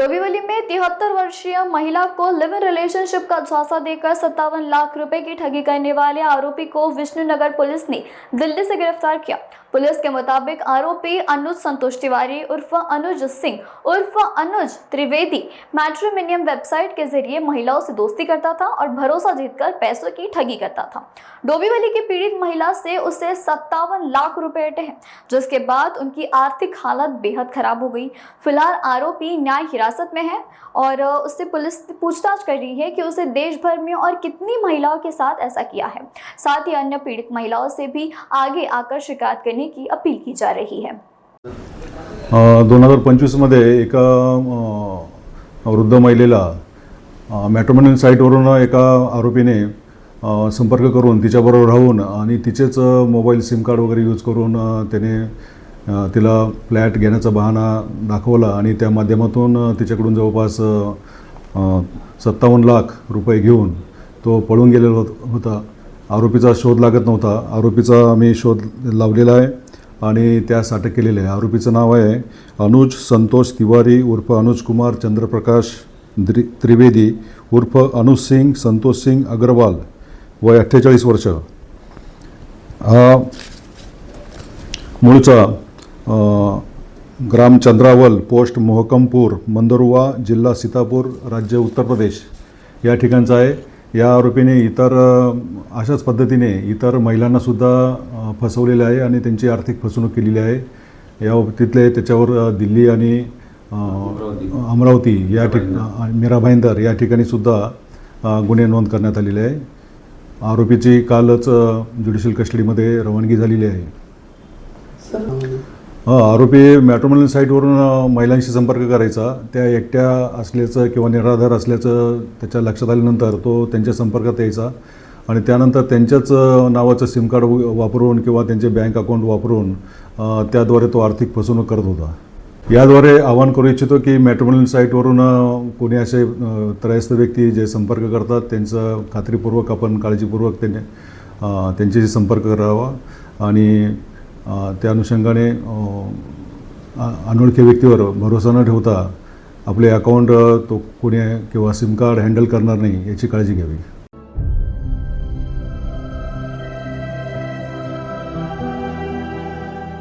डोंबिवली में 73 वर्षीय महिला को लिव इन रिलेशनशिप का झांसा देकर 57 लाख रुपए की ठगी करने वाले आरोपी को विष्णुनगर पुलिस ने दिल्ली से गिरफ्तार किया। पुलिस के मुताबिक आरोपी अनुज संतोष तिवारी उर्फ अनुज सिंह उर्फ अनुज त्रिवेदी मैट्रिमोनियम वेबसाइट के जरिए महिलाओं से दोस्ती करता था और भरोसा जीतकर पैसों की ठगी करता था। डोंबिवली की पीड़ित महिला से उसे 57 लाख रुपए अटे हैं, जिसके बाद उनकी आर्थिक हालत बेहद खराब हो गई। फिलहाल आरोपी न्याय हिरासत में है और उससे पुलिस पूछताछ कर रही है कि उसे देश भर में और कितनी महिलाओं के साथ ऐसा किया है। साथ ही अन्य पीड़ित महिलाओं से भी आगे आकर शिकायत करने की अपील की जा रही है। 2025 मध्ये एका वृद्ध महिलेला मॅट्रिमोनियल साईटवरून एका आरोपीने संपर्क करून तिच्याबरोबर राहून आणि तिचेच मोबाईल सिम कार्ड वगैरे यूज करून त्याने तिला फ्लॅट घेण्याचा बहाणा दाखवला आणि त्या माध्यमातून तिच्याकडून जवळपास 57 लाख रुपये घेऊन तो पळून गेलेला होता। आरोपीचा शोध लागत नव्हता। आरोपीचा आम्ही शोध लावलेला आहे आणि त्यास अटक केलेली आहे। आरोपीचं नाव आहे अनुज संतोष तिवारी उर्फ अनुज कुमार चंद्रप्रकाश त्रिवेदी उर्फ अनुज सिंग संतोष सिंग अग्रवाल, वय 48 वर्ष। हा मूळचा ग्राम चंद्रावल, पोस्ट मोहकमपूर, मंदरुवा, जिल्हा सीतापूर, राज्य उत्तर प्रदेश या ठिकाणचा आहे। या आरोपीने इतर अशाच पद्धतीने इतर महिलांनासुद्धा फसवलेले आहे आणि त्यांची आर्थिक फसवणूक केलेली आहे। या बाबतीतले त्याच्यावर दिल्ली आणि अमरावती या ठिकाणी मीरा भाईंदर या ठिकाणी सुद्धा गुन्हे नोंद करण्यात आलेले आहे। आरोपीची कालच ज्युडिशियल कस्टडीमध्ये रवानगी झालेली आहे। आरोपी मॅट्रिमोनियल साईटवरून महिलांशी संपर्क करायचा। त्या एकट्या असल्याचं किंवा निराधार असल्याचं त्याच्या लक्षात आल्यानंतर तो त्यांच्या संपर्कात यायचा आणि त्यानंतर त्यांच्याच नावाचं सिम कार्ड वापरून किंवा त्यांचे बँक अकाउंट वापरून त्याद्वारे तो आर्थिक फसवणूक करत होता। याद्वारे आवाहन करू इच्छितो की मॅट्रिमोनियल साईटवरून कोणी असे त्रयस्थ व्यक्ती जे संपर्क करतात त्यांचं खात्रीपूर्वक आपण काळजीपूर्वक त्यांच्याशी संपर्क करावा आणि त्या अनुषंगाने अनोळखी व्यक्तीवर भरोसा न ठेवता आपले अकाउंट तो कोणी किंवा सिम कार्ड हँडल करणार नाही याची काळजी घ्यावी।